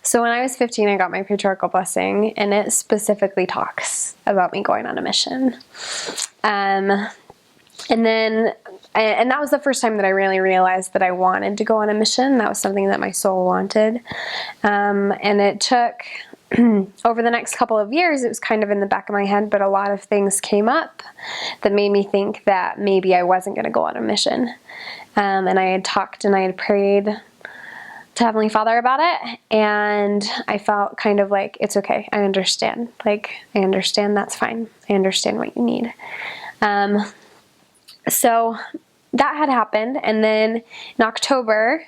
So when I was 15, I got my patriarchal blessing, and it specifically talks about me going on a mission. And that was the first time that I really realized that I wanted to go on a mission. That was something that my soul wanted. And it took, over the next couple of years, it was kind of in the back of my head, but a lot of things came up that made me think that maybe I wasn't going to go on a mission. And I had talked and I had prayed to Heavenly Father about it, and I felt kind of like, it's okay, I understand. Like, I understand, that's fine. I understand what you need. So that had happened, and then in October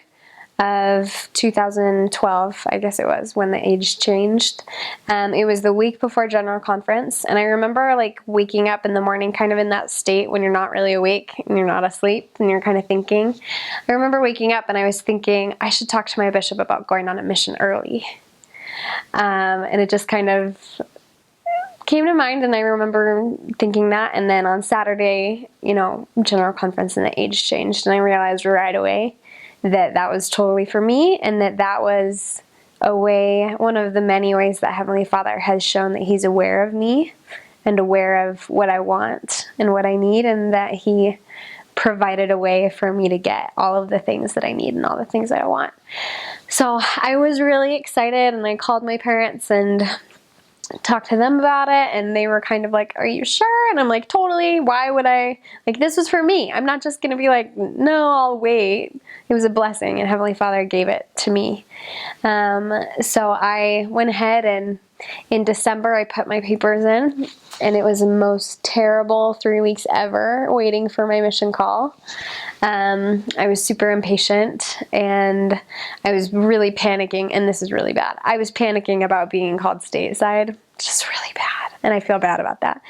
of 2012, I guess it was, when the age changed. It was the week before General Conference, and I remember like waking up in the morning kind of in that state when you're not really awake and you're not asleep and you're kind of thinking. I remember waking up and I was thinking, I should talk to my bishop about going on a mission early. And it just kind of came to mind, and I remember thinking that. And then on Saturday, General Conference and the age changed, and I realized right away that that was totally for me, and that was one of the many ways that Heavenly Father has shown that He's aware of me and aware of what I want and what I need, and that He provided a way for me to get all of the things that I need and all the things that I want. So I was really excited, and I called my parents and talked to them about it, and they were kind of like, are you sure? And I'm like, totally. Why would I? Like, this was for me. I'm not just gonna be like, no, I'll wait. It was a blessing, and Heavenly Father gave it to me. So I went ahead, and in December I put my papers in, and it was the most terrible 3 weeks ever waiting for my mission call. I was super impatient, and I was really panicking, and this is really bad. I was panicking about being called stateside, just really bad, and I feel bad about that.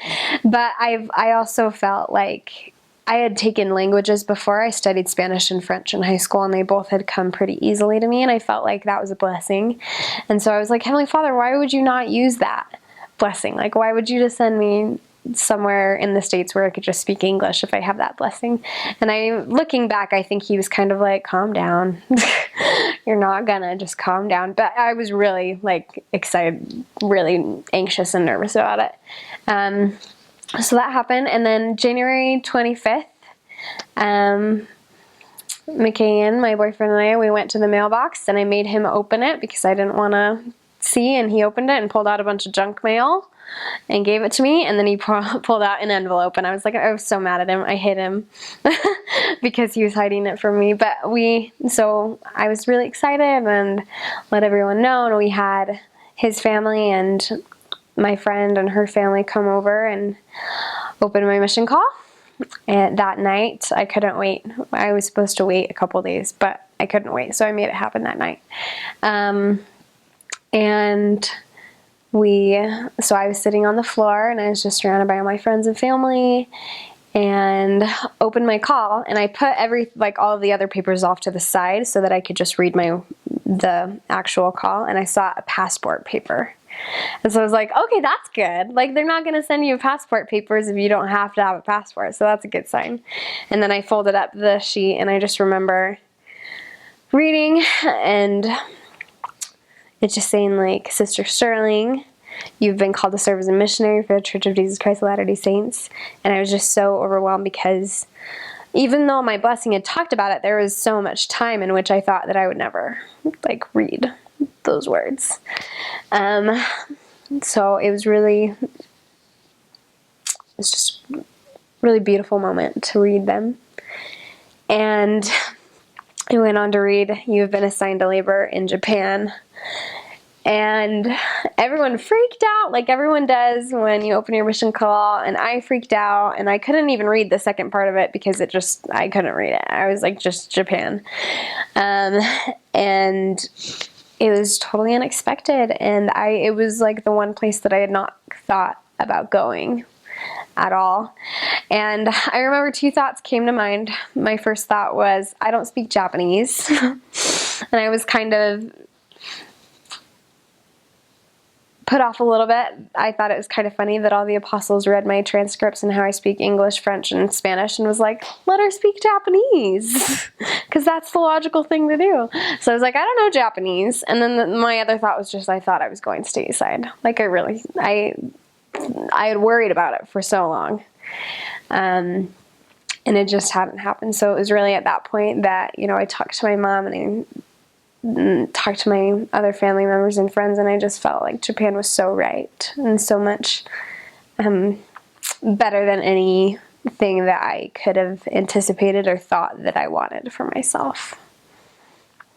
But I also felt like I had taken languages before. I studied Spanish and French in high school, and they both had come pretty easily to me, and I felt like that was a blessing. And so I was like, Heavenly Father, why would you not use that blessing? Like, why would you just send me somewhere in the States where I could just speak English if I have that blessing? And looking back, I think He was kind of like, calm down. You're not gonna, just calm down. But I was really like excited, really anxious and nervous about it. So that happened, and then January 25th, McKayan, my boyfriend, and I, we went to the mailbox, and I made him open it because I didn't want to see, and he opened it and pulled out a bunch of junk mail and gave it to me, and then he pulled out an envelope, and I was so mad at him. I hit him because he was hiding it from me. But so I was really excited and let everyone know, and we had his family and my friend and her family come over and open my mission call. And that night, I couldn't wait. I was supposed to wait a couple days, but I couldn't wait, so I made it happen that night. So I was sitting on the floor, and I was just surrounded by all my friends and family, and opened my call, and I put all of the other papers off to the side so that I could just read the actual call, and I saw a passport paper. And so I was like, okay, that's good. Like, they're not going to send you passport papers if you don't have to have a passport, so that's a good sign. And then I folded up the sheet, and I just remember reading, and it's just saying, like, Sister Sterling, you've been called to serve as a missionary for the Church of Jesus Christ of Latter-day Saints. And I was just so overwhelmed because even though my blessing had talked about it, there was so much time in which I thought that I would never, like, read those words. So it's just a really beautiful moment to read them. And I went on to read, you have been assigned to labor in Japan. And everyone freaked out, like everyone does when you open your mission call, and I freaked out, and I couldn't even read the second part of it because I couldn't read it. I was like, just Japan. And it was totally unexpected, and it was like the one place that I had not thought about going at all. And I remember two thoughts came to mind. My first thought was, I don't speak Japanese. And I was kind of put off a little bit. I thought it was kind of funny that all the apostles read my transcripts and how I speak English, French, and Spanish and was like, let her speak Japanese, because that's the logical thing to do. So I was like, I don't know Japanese. And then my other thought was just, I thought I was going stateside. Like I had worried about it for so long. And it just hadn't happened. So it was really at that point that, I talked to my mom and I talked to my other family members and friends, and I just felt like Japan was so right and so much better than anything that I could have anticipated or thought that I wanted for myself.